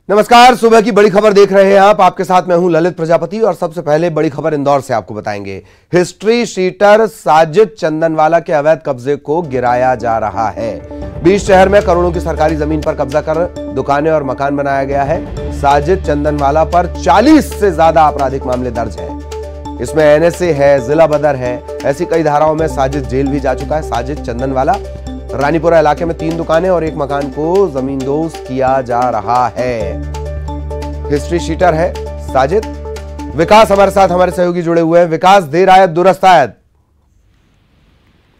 नमस्कार, सुबह की बड़ी खबर देख रहे हैं आप। आपके साथ मैं हूं ललित प्रजापति और सबसे पहले बड़ी खबर इंदौर से आपको बताएंगे। हिस्ट्री शीटर साजिद चंदनवाला के अवैध कब्जे को गिराया जा रहा है। बीच शहर में करोड़ों की सरकारी जमीन पर कब्जा कर दुकानें और मकान बनाया गया है। साजिद चंदनवाला पर 40 से ज्यादा आपराधिक मामले दर्ज हैं। इसमें एनएसए है, जिला बदर है, ऐसी कई धाराओं में साजिद जेल भी जा चुका है। साजिद चंदनवाला रानीपुरा इलाके में 3 दुकानें और 1 मकान को जमींदोज किया जा रहा है। हिस्ट्री शीटर है साजिद। विकास हमारे साथ, हमारे सहयोगी जुड़े हुए हैं। विकास, देर आयत दुरुस्त आयत।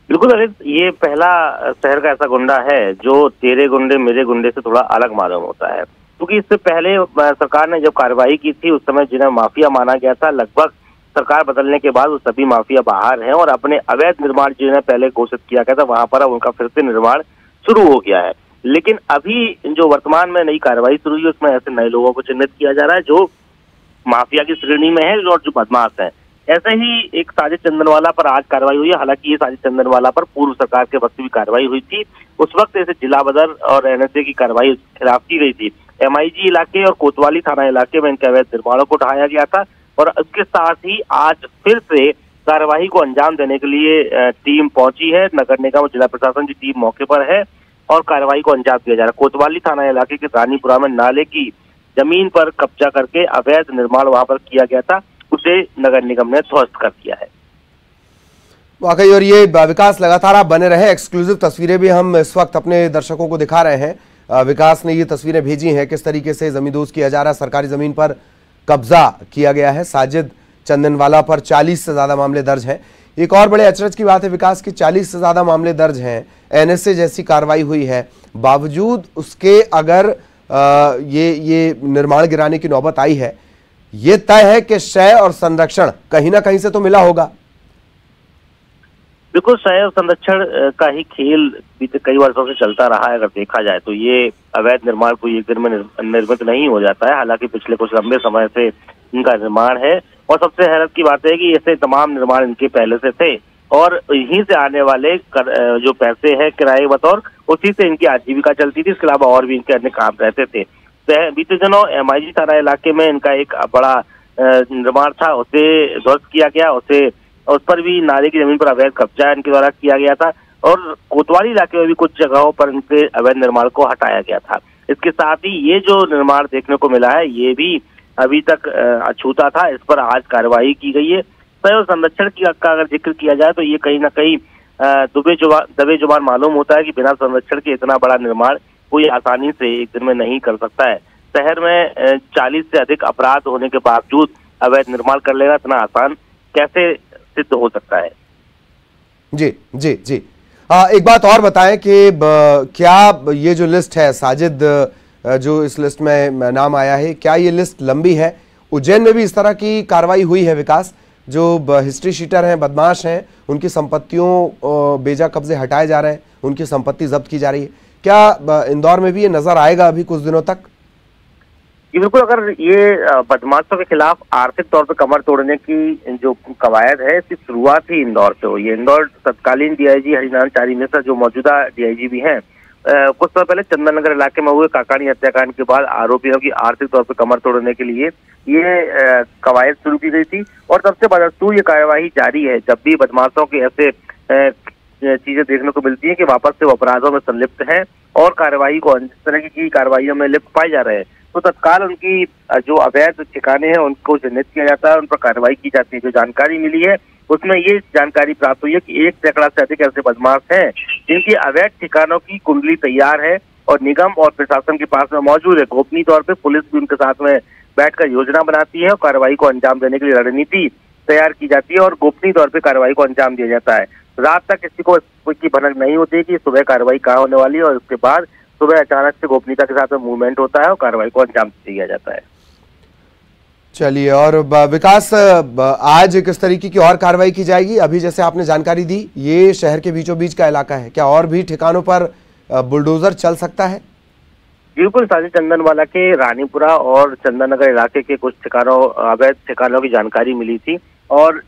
बिल्कुल अरे, ये पहला शहर का ऐसा गुंडा है जो तेरे गुंडे मेरे गुंडे से थोड़ा अलग मालूम होता है, क्योंकि इससे पहले सरकार ने जब कार्रवाई की थी उस समय जिन्हें माफिया माना गया था, लगभग सरकार बदलने के बाद वो सभी माफिया बाहर हैं और अपने अवैध निर्माण जिन्हें पहले घोषित किया गया था वहां पर अब उनका फिर से निर्माण शुरू हो गया है। लेकिन अभी जो वर्तमान में नई कार्रवाई शुरू हुई उसमें ऐसे नए लोगों को चिन्हित किया जा रहा है जो माफिया की श्रेणी में है और जो बदमाश है। ऐसे ही एक साजिद चंदनवाला पर आज कार्रवाई हुई है। हालांकि ये साजिद चंदनवाला पर पूर्व सरकार के वक्त भी कार्रवाई हुई थी। उस वक्त ऐसे जिला बदर और एनएसए की कार्रवाई उसके खिलाफ की गई थी। एमआईजी इलाके और कोतवाली थाना इलाके में इनके अवैध निर्माणों को ढाया गया था और उसके साथ ही आज फिर से कार्यवाही को अंजाम देने के लिए टीम पहुंची है। नगर निगम और जिला प्रशासन की टीम मौके पर है और कार्यवाही को अंजाम दिया जा रहा है। कोतवाली थाना इलाके के रानीपुरा में नाले की जमीन पर कब्जा करके अवैध निर्माण वहां पर किया गया था, उसे नगर निगम ने ध्वस्त कर दिया है। वाकई, और ये विकास लगातार आप बने रहे। एक्सक्लूसिव तस्वीरें भी हम इस वक्त अपने दर्शकों को दिखा रहे हैं। विकास ने ये तस्वीरें भेजी हैं, किस तरीके से जमींदोज किया जा रहा है। सरकारी जमीन पर कब्जा किया गया है। साजिद चंदनवाला पर 40 से ज्यादा मामले दर्ज हैं। एक और बड़े अचरज की बात है विकास की, 40 से ज्यादा मामले दर्ज हैं, एनएसए जैसी कार्रवाई हुई है, बावजूद उसके अगर ये निर्माण गिराने की नौबत आई है, ये तय है कि शय और संरक्षण कहीं ना कहीं से तो मिला होगा। बिल्कुल, शय और संरक्षण का ही खेल बीते कई वर्षों से चलता रहा है। अगर देखा जाए तो ये अवैध निर्माण कोई एक दिन में निर्मित नहीं हो जाता है। हालांकि पिछले कुछ लंबे समय से इनका निर्माण है और सबसे हैरत की बात है कि ऐसे तमाम निर्माण इनके पहले से थे और यहीं से आने वाले जो पैसे हैं किराए बतौर, उसी से इनकी आजीविका चलती थी। इसके अलावा और भी इनके अन्य काम रहते थे। बीते दिनों एमआईजी थाना इलाके में इनका एक बड़ा निर्माण था, उसे ध्वस्त किया गया। उस पर भी नाले की जमीन पर अवैध कब्जा इनके द्वारा किया गया था और कोतवाली इलाके में भी कुछ जगहों पर इनके अवैध निर्माण को हटाया गया था। इसके साथ ही ये जो निर्माण देखने को मिला है ये भी अभी तक अछूता था। इस पर आज कार्रवाई की गई है। तो संरक्षण का अगर जिक्र किया जाए तो ये कहीं ना कहीं दबे जुबान मालूम होता है कि बिना संरक्षण के इतना बड़ा निर्माण कोई आसानी से एक दिन में नहीं कर सकता है। शहर में 40 से अधिक अपराध होने के बावजूद अवैध निर्माण कर लेना इतना आसान कैसे सिद्ध हो सकता है। जी जी जी। एक बात और बताएं कि क्या ये जो लिस्ट है साजिद, जो इस लिस्ट में नाम आया है, क्या ये लिस्ट लंबी है? उज्जैन में भी इस तरह की कार्रवाई हुई है विकास? जो हिस्ट्री शीटर हैं, बदमाश हैं, उनकी संपत्तियों बेजा कब्जे हटाए जा रहे हैं, उनकी संपत्ति जब्त की जा रही है। क्या इंदौर में भी ये नजर आएगा अभी कुछ दिनों तक? जी बिल्कुल, अगर ये बदमाशों के खिलाफ आर्थिक तौर पर कमर तोड़ने की जो कवायद है इसकी शुरुआत ही इंदौर से हुई है। इंदौर तत्कालीन डीआईजी हरिनारायण चारी मिश्रा जो मौजूदा डीआईजी भी हैं, कुछ समय पहले चंदननगर इलाके में हुए काकानी हत्याकांड के बाद आरोपियों की आर्थिक तौर पर कमर तोड़ने के लिए ये कवायद शुरू की गई थी और तब से बदस्तूर ये कार्यवाही जारी है। जब भी बदमाशों के ऐसे चीजें देखने को मिलती है कि वापस से वो अपराधों में संलिप्त हैं और कार्रवाई को इस तरह की कार्रवाइयों में लिप्त पाए जा रहे हैं, तो तत्काल उनकी जो अवैध ठिकाने हैं उनको चिन्हित किया जाता है, उन पर कार्रवाई की जाती है। जो जानकारी मिली है उसमें ये जानकारी प्राप्त हुई है कि 1 सैकड़ा से अधिक ऐसे बदमाश हैं जिनकी अवैध ठिकानों की कुंडली तैयार है और निगम और प्रशासन के पास में मौजूद है। गोपनीय तौर पर पुलिस भी उनके साथ में बैठकर योजना बनाती है और कार्रवाई को अंजाम देने के लिए रणनीति तैयार की जाती है और गोपनीय तौर पर कार्रवाई को अंजाम दिया जाता है। रात तक किसी को की भनक नहीं होती कि सुबह कार्रवाई कहाँ होने वाली है और उसके बाद सुबह अचानक से गोपनीयता के साथ में मूवमेंट होता है और कार्रवाई को अंजाम दिया जाता है। चलिए, और विकास आज किस तरीके की और कार्रवाई की जाएगी? अभी जैसे आपने जानकारी दी, ये शहर के बीचों बीच का इलाका है, क्या और भी ठिकानों पर बुलडोजर चल सकता है? बिल्कुल, साजिद चंदनवाला के रानीपुरा और चंदननगर इलाके के कुछ ठिकानों अवैध ठिकानों की जानकारी मिली थी और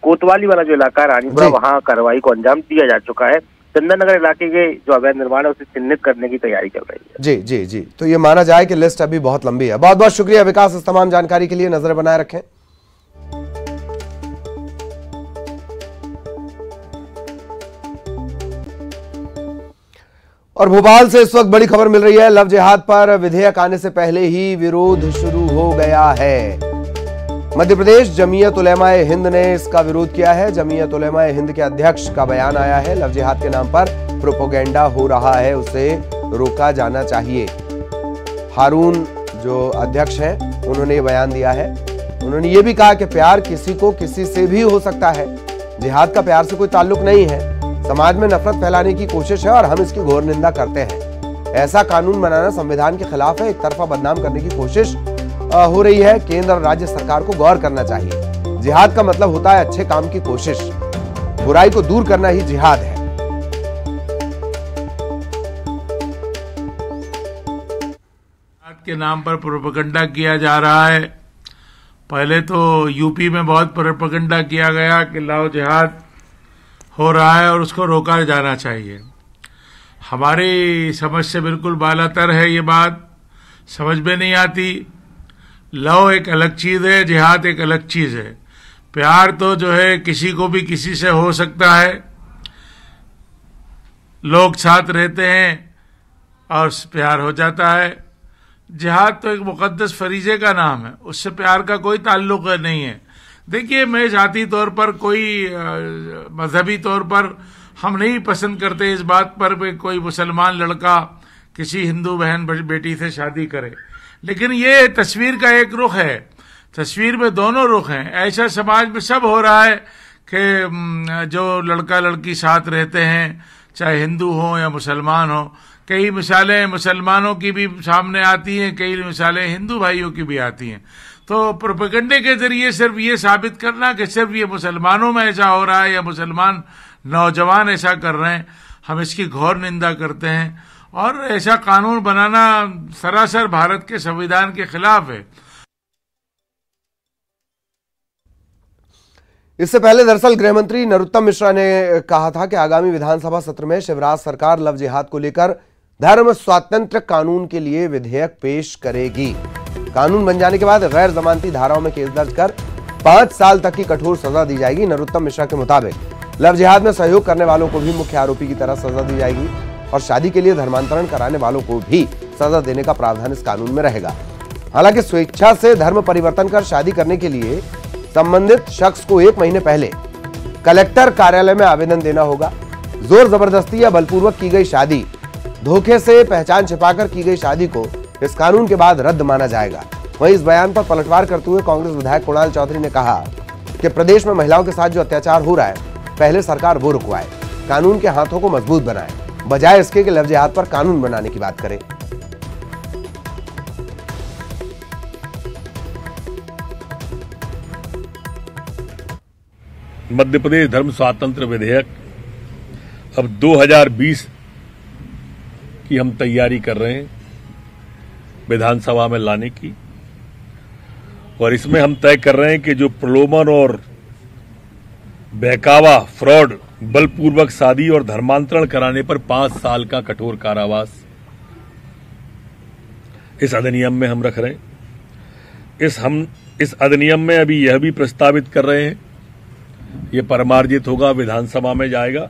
कोतवाली वाला जो इलाका है रानीपुरा, वहाँ कार्रवाई को अंजाम दिया जा चुका है। चंदन नगर इलाके के जो अवैध निर्माण है उसे चिन्हित करने की तैयारी चल रही है। जी जी जी, तो ये माना जाए कि लिस्ट अभी बहुत लंबी है। बहुत बहुत शुक्रिया विकास इस तमाम जानकारी के लिए। नजर बनाए रखें। और भोपाल से इस वक्त बड़ी खबर मिल रही है। लव जिहाद पर विधेयक आने से पहले ही विरोध शुरू हो गया है। मध्य प्रदेश जमीयत उलेमाए हिंद ने इसका विरोध किया है। जमीयत उलेमाए हिंद के अध्यक्ष का बयान आया है, लव जिहाद के नाम पर प्रोपोगेंडा हो रहा है, उसे रोका जाना चाहिए। हारून जो अध्यक्ष हैं उन्होंने ये बयान दिया है। उन्होंने ये भी कहा कि प्यार किसी को किसी से भी हो सकता है, जिहाद का प्यार से कोई ताल्लुक नहीं है। समाज में नफरत फैलाने की कोशिश है और हम इसकी घोर निंदा करते हैं। ऐसा कानून बनाना संविधान के खिलाफ है, एक तरफा बदनाम करने की कोशिश हो रही है। केंद्र और राज्य सरकार को गौर करना चाहिए। जिहाद का मतलब होता है अच्छे काम की कोशिश, बुराई को दूर करना ही जिहाद है। के नाम पर प्रोपेगेंडा किया जा रहा है। पहले तो यूपी में बहुत प्रोपेगेंडा किया गया कि लव जिहाद हो रहा है और उसको रोका जाना चाहिए। हमारी समझ से बिल्कुल बालातर है ये बात, समझ में नहीं आती। लव एक अलग चीज है, जिहाद एक अलग चीज है। प्यार तो जो है किसी को भी किसी से हो सकता है, लोग साथ रहते हैं और प्यार हो जाता है। जिहाद तो एक मुकद्दस फरीजे का नाम है, उससे प्यार का कोई ताल्लुक नहीं है। देखिए, मैं जाती तौर पर कोई मजहबी तौर पर हम नहीं पसंद करते इस बात पर कि कोई मुसलमान लड़का किसी हिंदू बहन बेटी से शादी करे, लेकिन ये तस्वीर का एक रुख है, तस्वीर में दोनों रुख हैं। ऐसा समाज में सब हो रहा है कि जो लड़का लड़की साथ रहते हैं, चाहे हिंदू हो या मुसलमान हो। कई मिसालें मुसलमानों की भी सामने आती हैं, कई मिसालें हिंदू भाइयों की भी आती हैं। तो प्रोपेगेंडे के जरिए सिर्फ ये साबित करना कि सिर्फ ये मुसलमानों में ऐसा हो रहा है या मुसलमान नौजवान ऐसा कर रहे हैं, हम इसकी घोर निंदा करते हैं। और ऐसा कानून बनाना सरासर भारत के संविधान के खिलाफ है। इससे पहले दरअसल गृह मंत्री नरोत्तम मिश्रा ने कहा था कि आगामी विधानसभा सत्र में शिवराज सरकार लव जिहाद को लेकर धर्म स्वातंत्र्य कानून के लिए विधेयक पेश करेगी। कानून बन जाने के बाद गैर जमानती धाराओं में केस दर्ज कर 5 साल तक की कठोर सजा दी जाएगी। नरोत्तम मिश्रा के मुताबिक लव जिहाद में सहयोग करने वालों को भी मुख्य आरोपी की तरह सजा दी जाएगी और शादी के लिए धर्मांतरण कराने वालों को भी सजा देने का प्रावधान इस कानून में रहेगा। हालांकि स्वेच्छा से धर्म परिवर्तन कर शादी करने के लिए संबंधित शख्स को 1 महीने पहले कलेक्टर कार्यालय में आवेदन देना होगा। जोर जबरदस्ती या बलपूर्वक की गई शादी, धोखे से पहचान छिपाकर की गई शादी को इस कानून के बाद रद्द माना जाएगा। वहीं इस बयान पर पलटवार करते हुए कांग्रेस विधायक कुणाल चौधरी ने कहा कि प्रदेश में महिलाओं के साथ जो अत्याचार हो रहा है, पहले सरकार वो रुकवाए, कानून के हाथों को मजबूत बनाए, बजाय इसके कि लव जिहाद पर कानून बनाने की बात करे। मध्य प्रदेश धर्म स्वातंत्र्य विधेयक अब 2020 की हम तैयारी कर रहे हैं विधानसभा में लाने की, और इसमें हम तय कर रहे हैं कि जो प्रलोभन और बहकावा, फ्रॉड, बलपूर्वक शादी और धर्मांतरण कराने पर 5 साल का कठोर कारावास इस अधिनियम में हम रख रहे हैं। इस अधिनियम में अभी यह भी प्रस्तावित कर रहे हैं, ये परमार्जित होगा, विधानसभा में जाएगा,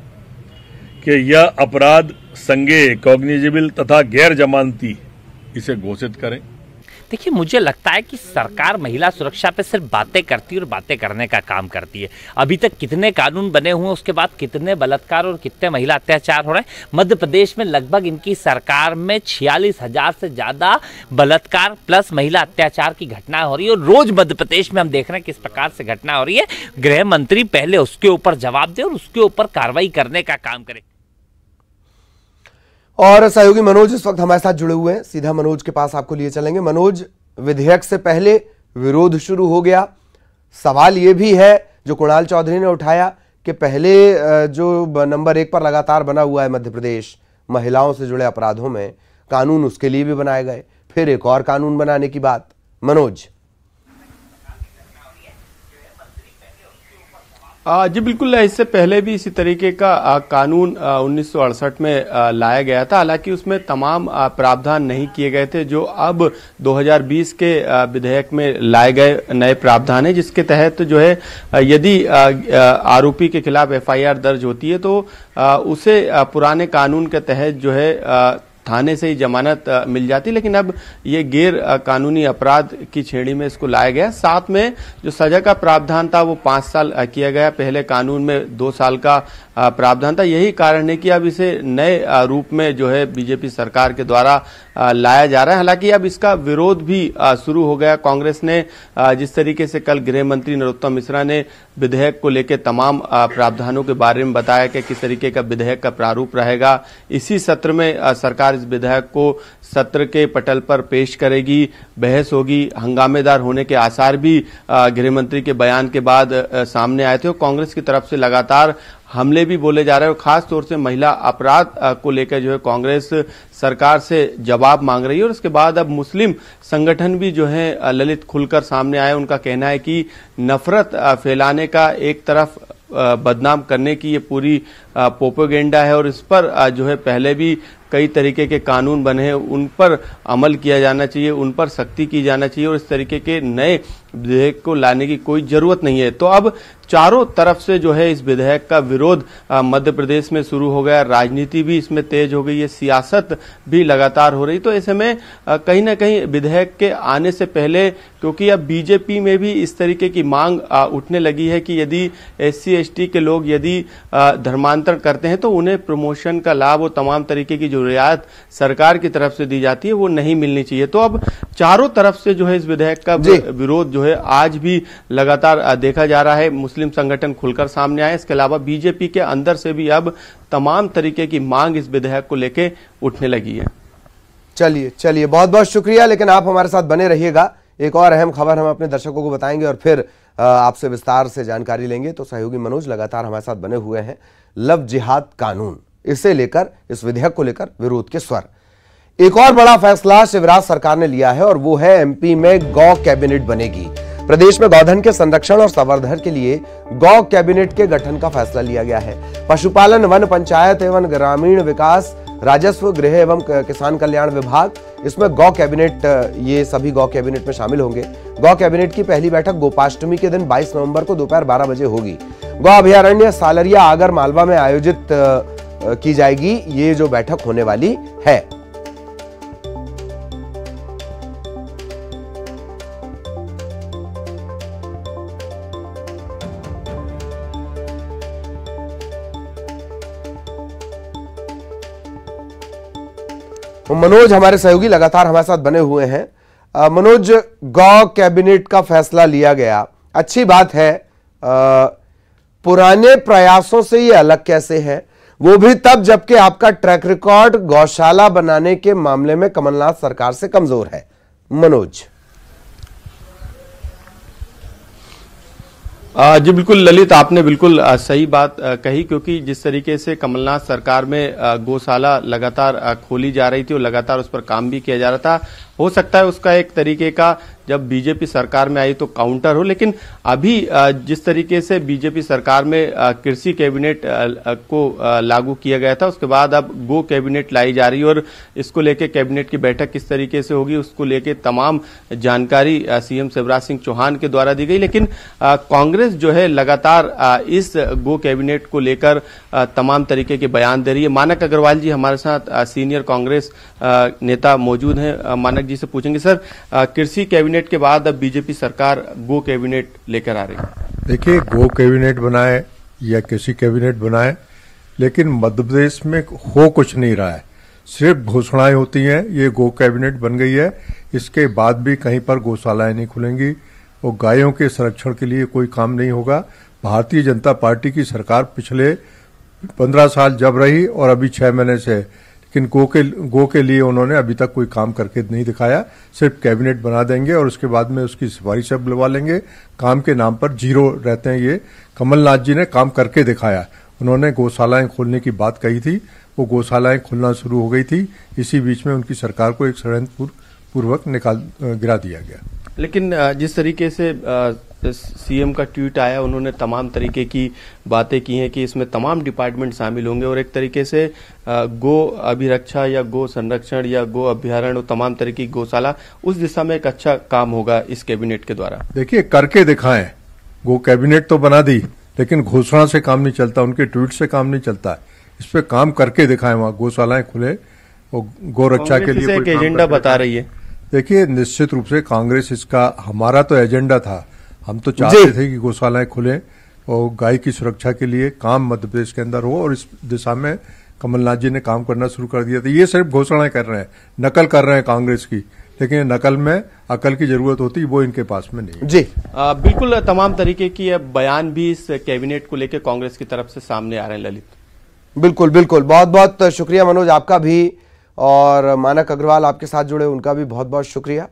कि यह अपराध संज्ञेय, कॉग्निजेबल तथा गैर जमानती इसे घोषित करें। देखिए, मुझे लगता है कि सरकार महिला सुरक्षा पे सिर्फ बातें करती है और बातें करने का काम करती है। अभी तक कितने कानून बने हुए हैं, उसके बाद कितने बलात्कार और कितने महिला अत्याचार हो रहे हैं। मध्य प्रदेश में लगभग इनकी सरकार में 46,000 से ज़्यादा बलात्कार प्लस महिला अत्याचार की घटना हो रही है और रोज मध्य प्रदेश में हम देख रहे हैं किस प्रकार से घटना हो रही है। गृह मंत्री पहले उसके ऊपर जवाब दे और उसके ऊपर कार्रवाई करने का काम करे। और सहयोगी मनोज इस वक्त हमारे साथ जुड़े हुए हैं, सीधा मनोज के पास आपको लिए चलेंगे। मनोज, विधेयक से पहले विरोध शुरू हो गया। सवाल यह भी है जो कुणाल चौधरी ने उठाया कि पहले जो नंबर 1 पर लगातार बना हुआ है मध्य प्रदेश महिलाओं से जुड़े अपराधों में, कानून उसके लिए भी बनाए गए, फिर एक और कानून बनाने की बात। मनोज, जी बिल्कुल, इससे पहले भी इसी तरीके का कानून 1968 में लाया गया था। हालांकि उसमें तमाम प्रावधान नहीं किए गए थे जो अब 2020 के विधेयक में लाए गए नए प्रावधान है, जिसके तहत जो है यदि आरोपी के खिलाफ एफआईआर दर्ज होती है तो उसे पुराने कानून के तहत जो है थाने से ही जमानत मिल जाती, लेकिन अब ये गैर कानूनी अपराध की श्रेणी में इसको लाया गया। साथ में जो सजा का प्रावधान था वो 5 साल किया गया, पहले कानून में 2 साल का प्रावधान था। यही कारण है कि अब इसे नए रूप में जो है बीजेपी सरकार के द्वारा लाया जा रहा है। हालांकि अब इसका विरोध भी शुरू हो गया। कांग्रेस ने जिस तरीके से कल गृह मंत्री नरोत्तम मिश्रा ने विधेयक को लेकर तमाम प्रावधानों के बारे में बताया कि किस तरीके का विधेयक का प्रारूप रहेगा। इसी सत्र में सरकार इस विधेयक को सत्र के पटल पर पेश करेगी, बहस होगी। हंगामेदार होने के आसार भी गृह मंत्री के बयान के बाद सामने आए थे और कांग्रेस की तरफ से लगातार हमले भी बोले जा रहे हैं और खास तौर से महिला अपराध को लेकर जो है कांग्रेस सरकार से जवाब मांग रही है। और उसके बाद अब मुस्लिम संगठन भी जो है ललित खुलकर सामने आए। उनका कहना है कि नफरत फैलाने का एक तरफ बदनाम करने की ये पूरी प्रोपेगेंडा है और इस पर जो है पहले भी कई तरीके के कानून बने हैं, उन पर अमल किया जाना चाहिए, उन पर सख्ती की जाना चाहिए और इस तरीके के नए विधेयक को लाने की कोई जरूरत नहीं है। तो अब चारों तरफ से जो है इस विधेयक का विरोध मध्य प्रदेश में शुरू हो गया, राजनीति भी इसमें तेज हो गई है, सियासत भी लगातार हो रही। तो ऐसे में कहीं ना कहीं विधेयक के आने से पहले, क्योंकि अब बीजेपी में भी इस तरीके की मांग उठने लगी है कि यदि SC/ST के लोग यदि धर्मांतर करते हैं तो उन्हें प्रमोशन का लाभ और तमाम तरीके की जो रियायत सरकार की तरफ से दी जाती है वो नहीं मिलनी चाहिए। तो अब चारों तरफ से जो है इस विधेयक का विरोध जो है आज भी लगातार देखा जा रहा है। मुस्लिम संगठन खुलकर सामने आए, इसके अलावा बीजेपी के अंदर से भी अब तमाम तरीके की मांग इस विधेयक को लेकर उठने लगी है। चलिए बहुत बहुत शुक्रिया, लेकिन आप हमारे साथ बने रहिएगा। एक और अहम खबर हम अपने दर्शकों को बताएंगे और फिर आपसे विस्तार से जानकारी लेंगे। तो सहयोगी मनोज लगातार हमारे साथ बने हुए हैं। लव जिहाद कानून, इसे लेकर, इस विधेयक को लेकर विरोध के स्वर। एक और बड़ा फैसला शिवराज सरकार ने लिया है और वो है MP में गौ कैबिनेट बनेगी। प्रदेश में गौधन के संरक्षण और संवर्धन के लिए गौ कैबिनेट के गठन का फैसला लिया गया है। पशुपालन, वन, पंचायत एवं ग्रामीण विकास, राजस्व, गृह एवं किसान कल्याण विभाग, इसमें गौ कैबिनेट, ये सभी गौ कैबिनेट में शामिल होंगे। गौ कैबिनेट की पहली बैठक गोपाष्टमी के दिन 22 नवंबर को दोपहर 12 बजे होगी। गौ अभयारण्य सालरिया आगर मालवा में आयोजित की जाएगी ये जो बैठक होने वाली है। मनोज हमारे सहयोगी लगातार हमारे साथ बने हुए हैं। मनोज, गौ कैबिनेट का फैसला लिया गया, अच्छी बात है। पुराने प्रयासों से ये अलग कैसे है, वो भी तब जबकि आपका ट्रैक रिकॉर्ड गौशाला बनाने के मामले में कमलनाथ सरकार से कमजोर है। मनोज। जी बिल्कुल ललित, आपने बिल्कुल सही बात कही, क्योंकि जिस तरीके से कमलनाथ सरकार में गौशाला लगातार खोली जा रही थी और लगातार उस पर काम भी किया जा रहा था, हो सकता है उसका एक तरीके का जब बीजेपी सरकार में आई तो काउंटर हो, लेकिन अभी जिस तरीके से बीजेपी सरकार में कृषि कैबिनेट को लागू किया गया था, उसके बाद अब गो कैबिनेट लाई जा रही है और इसको लेके कैबिनेट की बैठक किस तरीके से होगी उसको लेके तमाम जानकारी सीएम शिवराज सिंह चौहान के द्वारा दी गई। लेकिन कांग्रेस जो है लगातार इस गो कैबिनेट को लेकर तमाम तरीके के बयान दे रही है। मानक अग्रवाल जी हमारे साथ सीनियर कांग्रेस नेता मौजूद हैं। मानक जी से पूछेंगे, सर कृषि कैबिनेट के बाद अब बीजेपी सरकार गो कैबिनेट लेकर आ रही है। देखिए, गो कैबिनेट बनाए या कृषि कैबिनेट बनाए, लेकिन मध्य प्रदेश में हो कुछ नहीं रहा है, सिर्फ घोषणाएं होती हैं। ये गो कैबिनेट बन गई है, इसके बाद भी कहीं पर गौशालाएं नहीं खुलेंगी और गायों के संरक्षण के लिए कोई काम नहीं होगा। भारतीय जनता पार्टी की सरकार पिछले 15 साल जब रही और अभी 6 महीने से, लेकिन गो के लिए उन्होंने अभी तक कोई काम करके नहीं दिखाया। सिर्फ कैबिनेट बना देंगे और उसके बाद में उसकी सिफारिश सब बुलवा लेंगे। काम के नाम पर जीरो रहते हैं। ये कमलनाथ जी ने काम करके दिखाया। उन्होंने गौशालाएं खोलने की बात कही थी, वो गौशालाएं खुलना शुरू हो गई थी। इसी बीच में उनकी सरकार को एक षड्यंत्र पूर्वक गिरा दिया गया। लेकिन जिस तरीके से सीएम का ट्वीट आया, उन्होंने तमाम तरीके की बातें की हैं कि इसमें तमाम डिपार्टमेंट शामिल होंगे और एक तरीके से गो अभिरक्षा या गो संरक्षण या गो अभ्यारण्य, तमाम तरह की गौशाला, उस दिशा में एक अच्छा काम होगा इस कैबिनेट के द्वारा। देखिए, करके दिखाएं। गो कैबिनेट तो बना दी, लेकिन घोषणा से काम नहीं चलता, उनके ट्वीट से काम नहीं चलता है। इस पे काम करके दिखाएं, वहां गौशालाएं खुले और गो रक्षा के लिए एक एजेंडा बता रही है। देखिए, निश्चित रूप से कांग्रेस इसका, हमारा तो एजेंडा था, हम तो चाहते थे कि गौशालाएं खुले और गाय की सुरक्षा के लिए काम मध्य प्रदेश के अंदर हो, और इस दिशा में कमलनाथ जी ने काम करना शुरू कर दिया था। ये सिर्फ घोषणाएं कर रहे हैं, नकल कर रहे हैं कांग्रेस की, लेकिन नकल में अकल की जरूरत होती है, वो इनके पास में नहीं। जी बिल्कुल, तमाम तरीके की बयान भी इस कैबिनेट को लेकर कांग्रेस की तरफ से सामने आ रहे हैं। ललित, बिल्कुल बिल्कुल, बहुत बहुत शुक्रिया मनोज आपका भी, और मानक अग्रवाल आपके साथ जुड़े, उनका भी बहुत बहुत शुक्रिया।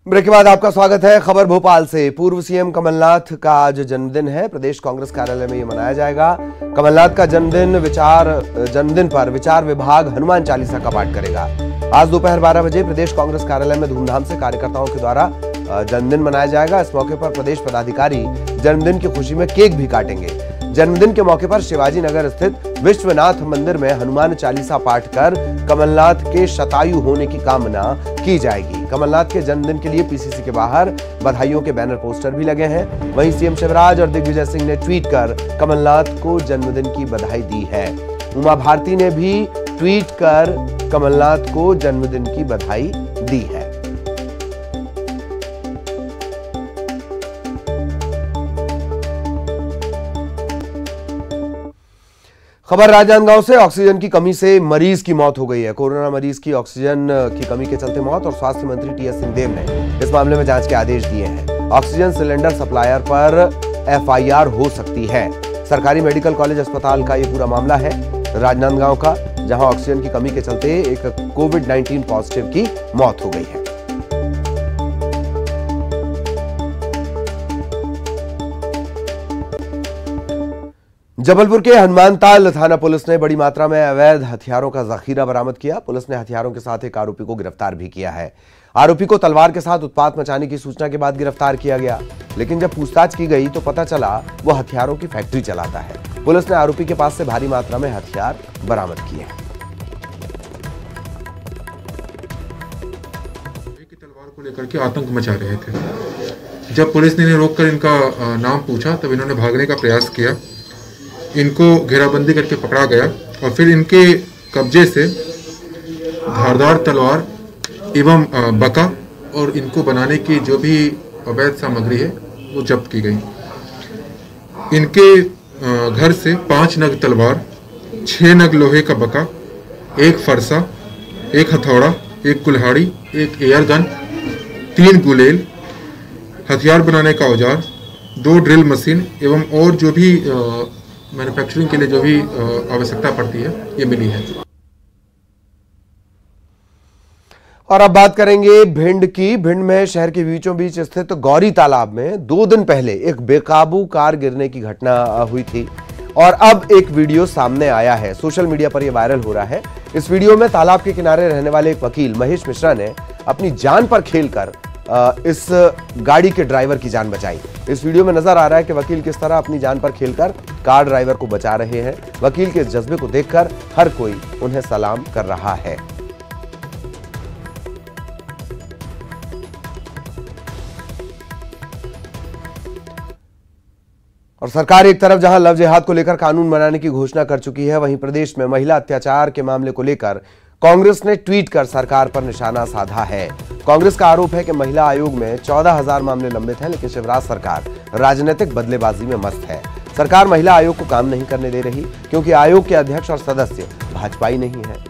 ब्रेक के बाद आपका स्वागत है। खबर भोपाल से। पूर्व सीएम कमलनाथ का आज जन्मदिन है। प्रदेश कांग्रेस कार्यालय में ये मनाया जाएगा। कमलनाथ का जन्मदिन पर विचार विभाग हनुमान चालीसा का पाठ करेगा। आज दोपहर 12 बजे प्रदेश कांग्रेस कार्यालय में धूमधाम से कार्यकर्ताओं के द्वारा जन्मदिन मनाया जाएगा। इस मौके पर प्रदेश पदाधिकारी जन्मदिन की खुशी में केक भी काटेंगे। जन्मदिन के मौके पर शिवाजी नगर स्थित विश्वनाथ मंदिर में हनुमान चालीसा पाठ कर कमलनाथ के शतायु होने की कामना की जाएगी। कमलनाथ के जन्मदिन के लिए पीसीसी के बाहर बधाइयों के बैनर पोस्टर भी लगे हैं। वहीं सीएम शिवराज और दिग्विजय सिंह ने ट्वीट कर कमलनाथ को जन्मदिन की बधाई दी है। उमा भारती ने भी ट्वीट कर कमलनाथ को जन्मदिन की बधाई दी है। खबर राजनांदगांव से। ऑक्सीजन की कमी से मरीज की मौत हो गई है। कोरोना मरीज की ऑक्सीजन की कमी के चलते मौत, और स्वास्थ्य मंत्री टीएस सिंहदेव ने इस मामले में जांच के आदेश दिए हैं। ऑक्सीजन सिलेंडर सप्लायर पर एफआईआर हो सकती है। सरकारी मेडिकल कॉलेज अस्पताल का ये पूरा मामला है राजनांदगांव का, जहां ऑक्सीजन की कमी के चलते एक कोविड-19 पॉजिटिव की मौत हो गई है। जबलपुर के हनुमानताल थाना पुलिस ने बड़ी मात्रा में अवैध हथियारों का जखीरा बरामद किया। पुलिस ने हथियारों के साथ एक आरोपी को गिरफ्तार भी किया है। आरोपी को तलवार के साथ उत्पात मचाने की सूचना के बाद गिरफ्तार किया गया, लेकिन जब पूछताछ की गई तो पता चला वो हथियारों की फैक्ट्री चलाता है। पुलिस ने आरोपी के पास से भारी मात्रा में हथियार बरामद किए हैं। तलवार को लेकर के आतंक मचा रहे थे। जब पुलिस ने इन्हें रोककर इनका नाम पूछा तब इन्होंने भागने का प्रयास किया। इनको घेराबंदी करके पकड़ा गया और फिर इनके कब्जे से धारदार तलवार एवं बका और इनको बनाने की जो भी अवैध सामग्री है वो जब्त की गई। इनके घर से 5 नग तलवार, 6 नग लोहे का बका, 1 फरसा, 1 हथौड़ा, 1 कुल्हाड़ी, 1 एयर गन, 3 गुलेल, हथियार बनाने का औजार, 2 ड्रिल मशीन एवं और जो भी मैन्युफैक्चरिंग के लिए जो भी आवश्यकता पड़ती है ये मिली है। और अब बात करेंगे भिंड की। भिंड में शहर के बीचों बीच स्थित गौरी तालाब में 2 दिन पहले एक बेकाबू कार गिरने की घटना हुई थी, और अब एक वीडियो सामने आया है। सोशल मीडिया पर यह वायरल हो रहा है। इस वीडियो में तालाब के किनारे रहने वाले एक वकील महेश मिश्रा ने अपनी जान पर खेलकर इस गाड़ी के ड्राइवर की जान बचाई। इस वीडियो में नजर आ रहा है कि वकील किस तरह अपनी जान पर खेलकर कार ड्राइवर को बचा रहे हैं। वकील के इस जज्बे को देखकर हर कोई उन्हें सलाम कर रहा है। और सरकार एक तरफ जहां लव जिहाद को लेकर कानून बनाने की घोषणा कर चुकी है, वहीं प्रदेश में महिला अत्याचार के मामले को लेकर कांग्रेस ने ट्वीट कर सरकार पर निशाना साधा है। कांग्रेस का आरोप है कि महिला आयोग में 14,000 मामले लंबित हैं, लेकिन शिवराज सरकार राजनीतिक बदलेबाजी में मस्त है। सरकार महिला आयोग को काम नहीं करने दे रही, क्योंकि आयोग के अध्यक्ष और सदस्य भाजपाई नहीं है।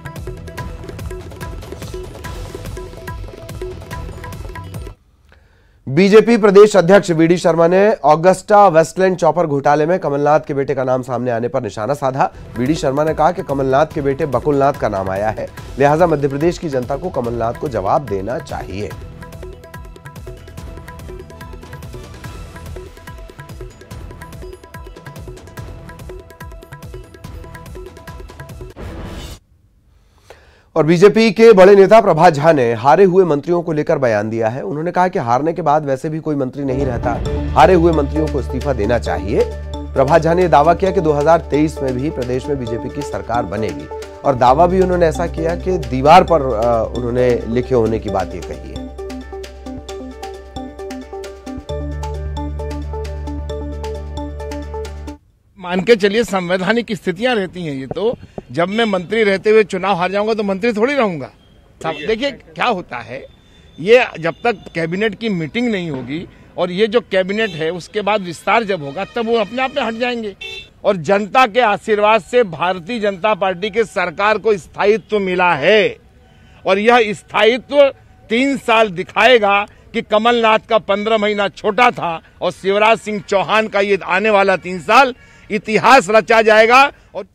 बीजेपी प्रदेश अध्यक्ष वीडी शर्मा ने ऑगस्टा वेस्टलैंड चॉपर घोटाले में कमलनाथ के बेटे का नाम सामने आने पर निशाना साधा। वीडी शर्मा ने कहा कि कमलनाथ के बेटे बकुलनाथ का नाम आया है, लिहाजा मध्य प्रदेश की जनता को कमलनाथ को जवाब देना चाहिए। और बीजेपी के बड़े नेता प्रभात झा ने हारे हुए मंत्रियों को लेकर बयान दिया है। उन्होंने कहा कि हारने के बाद वैसे भी कोई मंत्री नहीं रहता, हारे हुए मंत्रियों को इस्तीफा देना चाहिए। प्रभात झा ने दावा किया कि 2023 में भी प्रदेश में बीजेपी की सरकार बनेगी और दावा भी उन्होंने ऐसा किया कि दीवार पर उन्होंने लिखे होने की बात ये कही है। मान के चलिए संवैधानिक स्थितियां रहती हैं। ये तो जब मैं मंत्री रहते हुए चुनाव हार जाऊंगा तो मंत्री थोड़ी रहूंगा। देखिए क्या होता है, ये जब तक कैबिनेट की मीटिंग नहीं होगी और ये जो कैबिनेट है उसके बाद विस्तार जब होगा तब वो अपने आप में हट जाएंगे। और जनता के आशीर्वाद से भारतीय जनता पार्टी के सरकार को स्थायित्व मिला है और यह स्थायित्व 3 साल दिखाएगा कि कमलनाथ का 15 महीना छोटा था और शिवराज सिंह चौहान का ये आने वाला 3 साल इतिहास रचा जाएगा। और